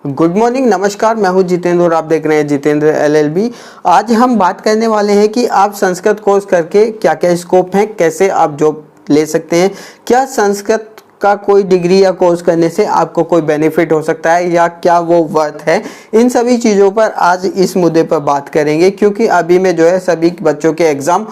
Good morning, नमस्कार। मैं हूं जितेंद्र और आप देख रहे हैं जितेंद्र LLB। आज हम बात करने वाले हैं कि आप संस्कृत कोर्स करके क्या क्या स्कोप है, कैसे आप जॉब ले सकते हैं, क्या संस्कृत का कोई डिग्री या कोर्स करने से आपको कोई बेनिफिट हो सकता है या क्या वो वर्थ है। इन सभी चीज़ों पर आज इस मुद्दे पर बात करेंगे, क्योंकि अभी में जो है सभी बच्चों के एग्ज़ाम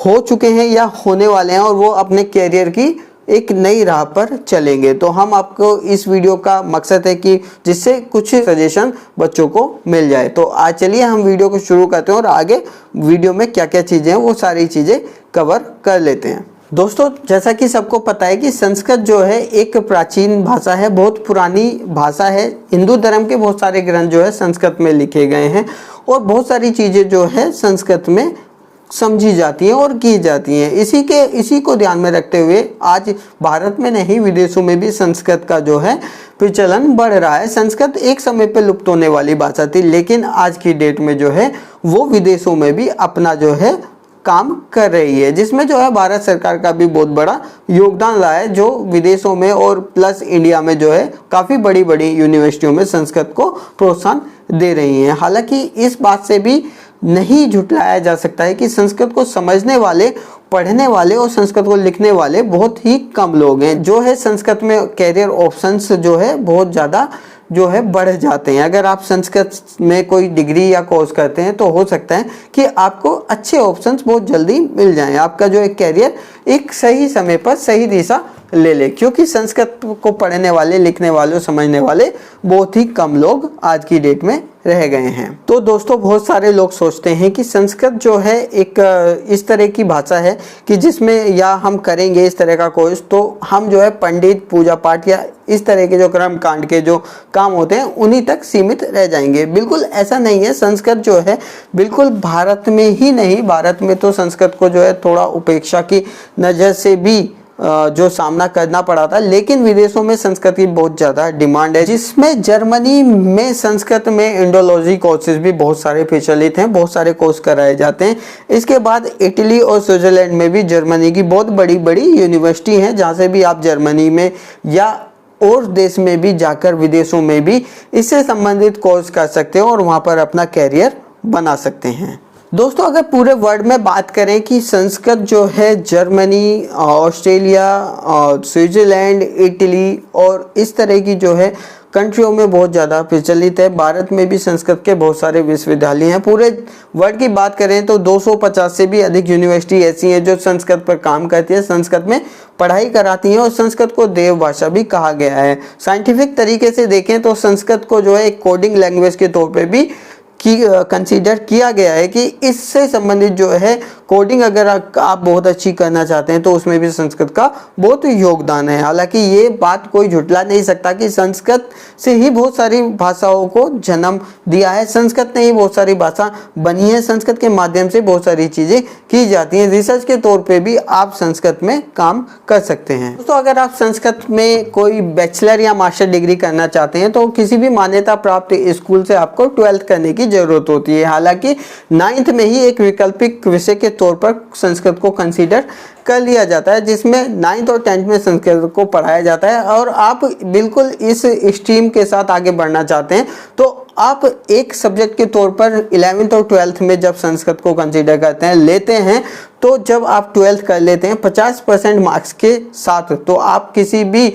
हो चुके हैं या होने वाले हैं और वो अपने कैरियर की एक नई राह पर चलेंगे। तो हम आपको इस वीडियो का मकसद है कि जिससे कुछ सजेशन बच्चों को मिल जाए। तो आज चलिए हम वीडियो को शुरू करते हैं और आगे वीडियो में क्या क्या चीज़ें हैं वो सारी चीज़ें कवर कर लेते हैं। दोस्तों, जैसा कि सबको पता है कि संस्कृत जो है एक प्राचीन भाषा है, बहुत पुरानी भाषा है। हिंदू धर्म के बहुत सारे ग्रंथ जो है संस्कृत में लिखे गए हैं और बहुत सारी चीज़ें जो है संस्कृत में समझी जाती हैं और की जाती हैं। इसी को ध्यान में रखते हुए आज भारत में नहीं, विदेशों में भी संस्कृत का जो है प्रचलन बढ़ रहा है। संस्कृत एक समय पर लुप्त होने वाली भाषा थी, लेकिन आज की डेट में जो है वो विदेशों में भी अपना जो है काम कर रही है, जिसमें जो है भारत सरकार का भी बहुत बड़ा योगदान रहा है, जो विदेशों में और प्लस इंडिया में जो है काफ़ी बड़ी बड़ी यूनिवर्सिटियों में संस्कृत को प्रोत्साहन दे रही हैं। हालांकि इस बात से भी नहीं झुठलाया जा सकता है कि संस्कृत को समझने वाले, पढ़ने वाले और संस्कृत को लिखने वाले बहुत ही कम लोग हैं। जो है संस्कृत में कैरियर ऑप्शंस जो है बहुत ज़्यादा जो है बढ़ जाते हैं। अगर आप संस्कृत में कोई डिग्री या कोर्स करते हैं तो हो सकता है कि आपको अच्छे ऑप्शंस बहुत जल्दी मिल जाएं, आपका जो एक कैरियर एक सही समय पर सही दिशा ले ले, क्योंकि संस्कृत को पढ़ने वाले, लिखने वाले, समझने वाले बहुत ही कम लोग आज की डेट में रह गए हैं। तो दोस्तों, बहुत सारे लोग सोचते हैं कि संस्कृत जो है एक इस तरह की भाषा है कि जिसमें या हम करेंगे इस तरह का कोर्स तो हम जो है पंडित, पूजा पाठ या इस तरह के जो कर्म कांड के जो काम होते हैं उन्हीं तक सीमित रह जाएंगे। बिल्कुल ऐसा नहीं है। संस्कृत जो है बिल्कुल भारत में ही नहीं, भारत में तो संस्कृत को जो है थोड़ा उपेक्षा की नज़र से भी जो सामना करना पड़ा था, लेकिन विदेशों में संस्कृत की बहुत ज़्यादा डिमांड है, जिसमें जर्मनी में संस्कृत में इंडोलॉजी कोर्सेज भी बहुत सारे प्रचलित हैं, बहुत सारे कोर्स कराए जाते हैं। इसके बाद इटली और स्विट्जरलैंड में भी जर्मनी की बहुत बड़ी बड़ी यूनिवर्सिटी हैं, जहाँ से भी आप जर्मनी में या और देश में भी जाकर विदेशों में भी इससे संबंधित कोर्स कर सकते हो और वहाँ पर अपना कैरियर बना सकते हैं। दोस्तों, अगर पूरे वर्ल्ड में बात करें कि संस्कृत जो है जर्मनी, ऑस्ट्रेलिया, स्विट्जरलैंड, इटली और इस तरह की जो है कंट्रियों में बहुत ज़्यादा प्रचलित है। भारत में भी संस्कृत के बहुत सारे विश्वविद्यालय हैं। पूरे वर्ल्ड की बात करें तो 250 से भी अधिक यूनिवर्सिटी ऐसी हैं जो संस्कृत पर काम करती है, संस्कृत में पढ़ाई कराती हैं और संस्कृत को देव भाषा भी कहा गया है। साइंटिफिक तरीके से देखें तो संस्कृत को जो है एक कोडिंग लैंग्वेज के तौर पर भी कंसीडर किया गया है कि इससे संबंधित जो है कोडिंग अगर आप बहुत अच्छी करना चाहते हैं तो उसमें भी संस्कृत का बहुत योगदान है। हालांकि ये बात कोई झुठला नहीं सकता कि संस्कृत से ही बहुत सारी भाषाओं को जन्म दिया है, संस्कृत ने ही बहुत सारी भाषा बनी है, संस्कृत के माध्यम से बहुत सारी चीज़ें की जाती हैं। रिसर्च के तौर पर भी आप संस्कृत में काम कर सकते हैं। तो अगर आप संस्कृत में कोई बैचलर या मास्टर डिग्री करना चाहते हैं तो किसी भी मान्यता प्राप्त स्कूल से आपको 12th करने की जरूरत होती है। हालांकि 9th में ही एक वैकल्पिक विषय के तौर पर संस्कृत को कंसीडर कर लिया जाता है, जिसमें 9th और 10th में संस्कृत को पढ़ाया जाता है। और आप बिल्कुल इस स्ट्रीम के साथ आगे बढ़ना चाहते हैं तो आप एक सब्जेक्ट के तौर पर 11th और 12th में जब संस्कृत को कंसीडर करते हैं, लेते हैं, तो जब आप 12th कर लेते हैं 50% मार्क्स के साथ, तो आप किसी भी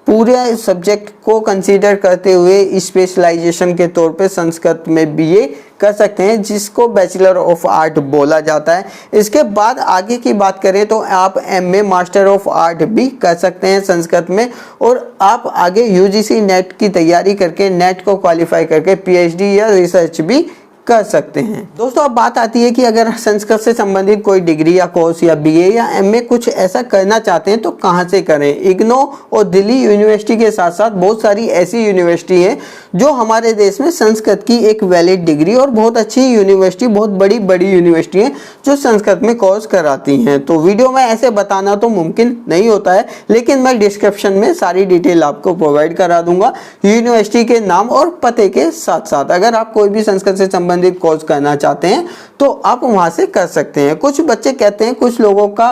पूरे सब्जेक्ट को कंसीडर करते हुए स्पेशलाइजेशन के तौर पे संस्कृत में BA कर सकते हैं, जिसको बैचलर ऑफ आर्ट बोला जाता है। इसके बाद आगे की बात करें तो आप MA मास्टर ऑफ आर्ट भी कर सकते हैं संस्कृत में, और आप आगे UGC नेट की तैयारी करके, नेट को क्वालिफाई करके PhD या रिसर्च भी कर सकते हैं। दोस्तों, अब बात आती है कि अगर संस्कृत से संबंधित कोई डिग्री या कोर्स या BA या MA कुछ ऐसा करना चाहते हैं तो कहाँ से करें। इग्नो और दिल्ली यूनिवर्सिटी के साथ साथ बहुत सारी ऐसी यूनिवर्सिटी हैं जो हमारे देश में संस्कृत की एक वैलिड डिग्री और बहुत अच्छी यूनिवर्सिटी, बहुत बड़ी बड़ी यूनिवर्सिटी हैं जो संस्कृत में कोर्स कराती हैं। तो वीडियो में ऐसे बताना तो मुमकिन नहीं होता है, लेकिन मैं डिस्क्रिप्शन में सारी डिटेल आपको प्रोवाइड करा दूंगा, यूनिवर्सिटी के नाम और पते के साथ साथ। अगर आप कोई भी संस्कृत से संबंधित कोर्स करना चाहते हैं तो आप वहां से कर सकते हैं। कुछ बच्चे कहते हैं, कुछ लोगों का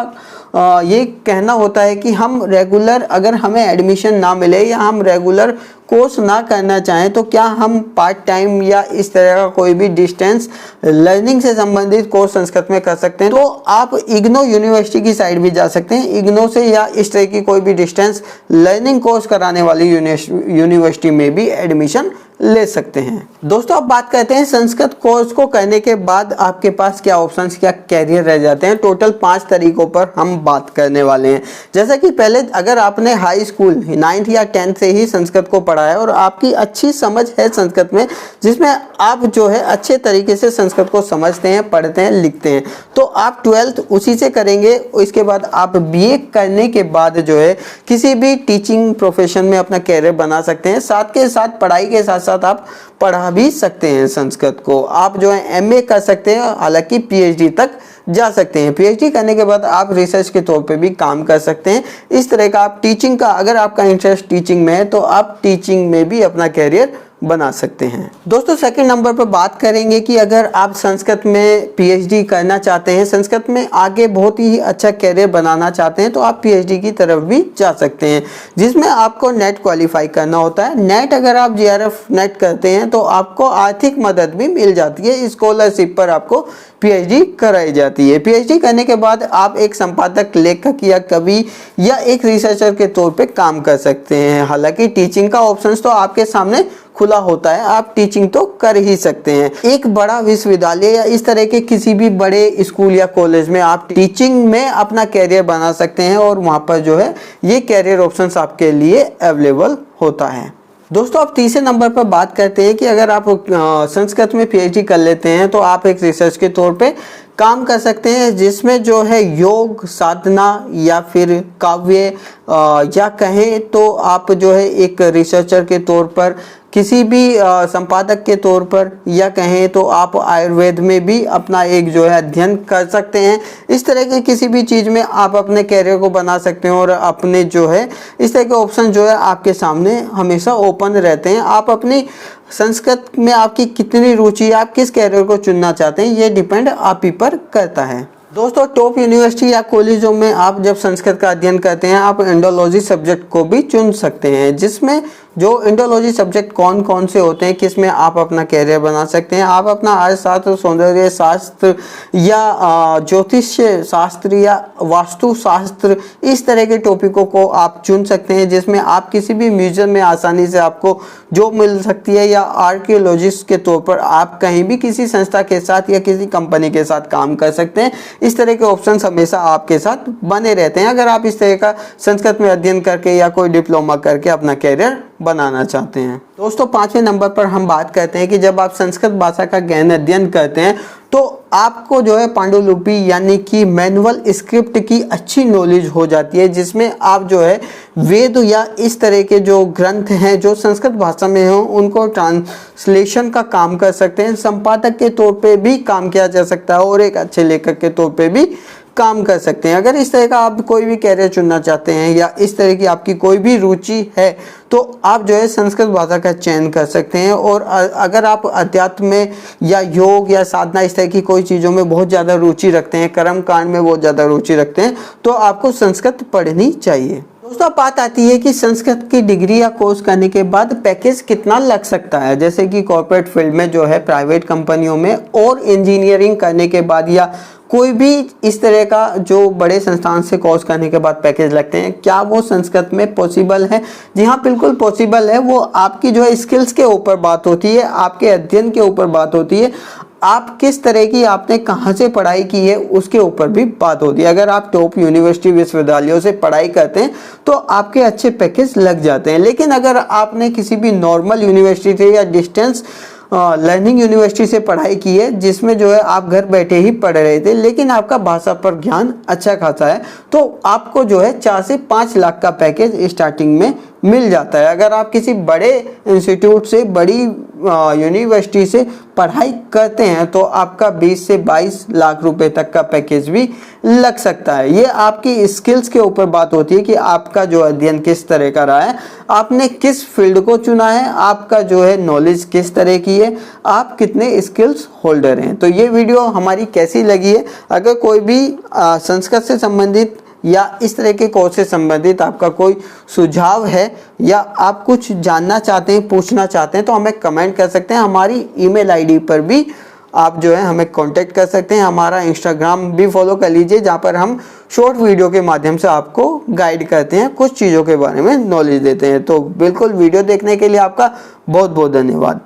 ये कहना होता है कि हम रेगुलर अगर हमें एडमिशन ना मिले या हम रेगुलर कोर्स ना करना चाहें तो क्या हम पार्ट टाइम या इस तरह का कोई भी डिस्टेंस लर्निंग से संबंधित कोर्स संस्कृत में कर सकते हैं। तो आप इग्नो यूनिवर्सिटी की साइड भी जा सकते हैं, इग्नो से या इस तरह की कोई भी डिस्टेंस लर्निंग कोर्स कराने वाली यूनिवर्सिटी में भी एडमिशन ले सकते हैं। दोस्तों अब बात करते हैं संस्कृत कोर्स को करने के बाद आपके पास क्या ऑप्शंस, क्या कैरियर रह जाते हैं। टोटल 5 तरीकों पर हम बात करने वाले हैं। जैसा कि पहले अगर आपने हाई स्कूल 9th या 10th से ही संस्कृत को पढ़ा है और आपकी अच्छी समझ है संस्कृत में, जिसमें आप जो है अच्छे तरीके से संस्कृत को समझते हैं, पढ़ते हैं, लिखते हैं, तो आप 12th उसी से करेंगे। इसके बाद आप BA करने के बाद जो है किसी भी टीचिंग प्रोफेशन में अपना कैरियर बना सकते हैं। साथ के साथ पढ़ाई के साथ साथ आप पढ़ा भी सकते हैं संस्कृत को। आप जो है MA कर सकते हैं, हालांकि PhD तक जा सकते हैं। PhD करने के बाद आप रिसर्च के तौर पे भी काम कर सकते हैं। इस तरह का आप टीचिंग का, अगर आपका इंटरेस्ट टीचिंग में है तो आप टीचिंग में भी अपना कैरियर बना सकते हैं। दोस्तों सेकंड नंबर पर बात करेंगे कि अगर आप संस्कृत में PhD करना चाहते हैं, संस्कृत में आगे बहुत ही अच्छा कैरियर बनाना चाहते हैं, तो आप PhD की तरफ भी जा सकते हैं, जिसमें आपको नेट क्वालिफाई करना होता है। नेट अगर आप JRF नेट करते हैं तो आपको आर्थिक मदद भी मिल जाती है, स्कॉलरशिप पर आपको PhD कराई जाती है। PhD करने के बाद आप एक संपादक, लेखक या कवि या एक रिसर्चर के तौर पे काम कर सकते हैं। हालांकि टीचिंग का ऑप्शंस तो आपके सामने खुला होता है, आप टीचिंग तो कर ही सकते हैं। एक बड़ा विश्वविद्यालय या इस तरह के किसी भी बड़े स्कूल या कॉलेज में आप टीचिंग में अपना कैरियर बना सकते हैं और वहां पर जो है ये कैरियर ऑप्शंस आपके लिए अवेलेबल होता है। दोस्तों अब तीसरे नंबर पर बात करते हैं कि अगर आप संस्कृत में PhD कर लेते हैं तो आप एक रिसर्च के तौर पे काम कर सकते हैं, जिसमें जो है योग, साधना या फिर काव्य या कहें तो आप जो है एक रिसर्चर के तौर पर, किसी भी संपादक के तौर पर, या कहें तो आप आयुर्वेद में भी अपना एक जो है अध्ययन कर सकते हैं। इस तरह के किसी भी चीज़ में आप अपने कैरियर को बना सकते हैं और अपने जो है इस तरह के ऑप्शन जो है आपके सामने हमेशा ओपन रहते हैं। आप अपनी संस्कृत में आपकी कितनी रुचि है, आप किस कैरियर को चुनना चाहते हैं, ये डिपेंड आप ही पर करता है। दोस्तों टॉप यूनिवर्सिटी या कॉलेजों में आप जब संस्कृत का अध्ययन करते हैं आप इंडोलॉजी सब्जेक्ट को भी चुन सकते हैं, जिसमें जो इंडोलॉजी सब्जेक्ट कौन कौन से होते हैं, किसमें आप अपना कैरियर बना सकते हैं। आप अपना अर्थशास्त्र, सौंदर्य शास्त्र या ज्योतिष शास्त्र या वास्तु शास्त्र, इस तरह के टॉपिकों को आप चुन सकते हैं, जिसमें आप किसी भी म्यूजियम में आसानी से आपको जॉब मिल सकती है, या आर्कियोलॉजिस्ट के तौर पर आप कहीं भी किसी संस्था के साथ या किसी कंपनी के साथ काम कर सकते हैं। इस तरह के ऑप्शंस हमेशा आपके साथ बने रहते हैं अगर आप इस तरह का संस्कृत में अध्ययन करके या कोई डिप्लोमा करके अपना कैरियर बनाना चाहते हैं। दोस्तों 5वें नंबर पर हम बात करते हैं कि जब आप संस्कृत भाषा का गहन अध्ययन करते हैं तो आपको जो है पांडुलिपि यानी कि मैनुअल स्क्रिप्ट की अच्छी नॉलेज हो जाती है, जिसमें आप जो है वेद या इस तरह के जो ग्रंथ हैं जो संस्कृत भाषा में हो उनको ट्रांसलेशन का काम कर सकते हैं। संपादक के तौर पे भी काम किया जा सकता है और एक अच्छे लेखक के तौर पे भी काम कर सकते हैं। अगर इस तरह का आप कोई भी कैरियर चुनना चाहते हैं या इस तरह की आपकी कोई भी रुचि है तो आप जो है संस्कृत भाषा का चयन कर सकते हैं। और अगर आप अध्यात्म में या योग या साधना इस तरह की कोई चीज़ों में बहुत ज़्यादा रुचि रखते हैं, कर्म कांड में बहुत ज़्यादा रुचि रखते हैं, तो आपको संस्कृत पढ़नी चाहिए। दोस्तों बात आती है कि संस्कृत की डिग्री या कोर्स करने के बाद पैकेज कितना लग सकता है। जैसे कि कॉर्पोरेट फील्ड में जो है प्राइवेट कंपनियों में और इंजीनियरिंग करने के बाद या कोई भी इस तरह का जो बड़े संस्थान से कोर्स करने के बाद पैकेज लगते हैं, क्या वो संस्कृत में पॉसिबल है? जी हाँ, बिल्कुल पॉसिबल है। वो आपकी जो है स्किल्स के ऊपर बात होती है, आपके अध्ययन के ऊपर बात होती है, आप किस तरह की आपने कहाँ से पढ़ाई की है उसके ऊपर भी बात होती है। अगर आप टॉप यूनिवर्सिटी विश्वविद्यालयों से पढ़ाई करते हैं तो आपके अच्छे पैकेज लग जाते हैं। लेकिन अगर आपने किसी भी नॉर्मल यूनिवर्सिटी से या डिस्टेंस लर्निंग यूनिवर्सिटी से पढ़ाई की है, जिसमें जो है आप घर बैठे ही पढ़ रहे थे लेकिन आपका भाषा पर ज्ञान अच्छा खासा है, तो आपको जो है 4 से 5 लाख का पैकेज स्टार्टिंग में मिल जाता है। अगर आप किसी बड़े इंस्टीट्यूट से, बड़ी यूनिवर्सिटी से पढ़ाई करते हैं तो आपका 20 से 22 लाख रुपए तक का पैकेज भी लग सकता है। ये आपकी स्किल्स के ऊपर बात होती है कि आपका जो अध्ययन किस तरह का रहा है, आपने किस फील्ड को चुना है, आपका जो है नॉलेज किस तरह की है, आप कितने स्किल्स होल्डर हैं। तो ये वीडियो हमारी कैसी लगी है? अगर कोई भी संस्कृत से संबंधित या इस तरह के कोर्स से संबंधित आपका कोई सुझाव है या आप कुछ जानना चाहते हैं, पूछना चाहते हैं, तो हमें कमेंट कर सकते हैं। हमारी ईमेल आईडी पर भी आप जो है हमें कांटेक्ट कर सकते हैं। हमारा इंस्टाग्राम भी फॉलो कर लीजिए, जहाँ पर हम शॉर्ट वीडियो के माध्यम से आपको गाइड करते हैं, कुछ चीज़ों के बारे में नॉलेज देते हैं। तो बिल्कुल वीडियो देखने के लिए आपका बहुत बहुत धन्यवाद।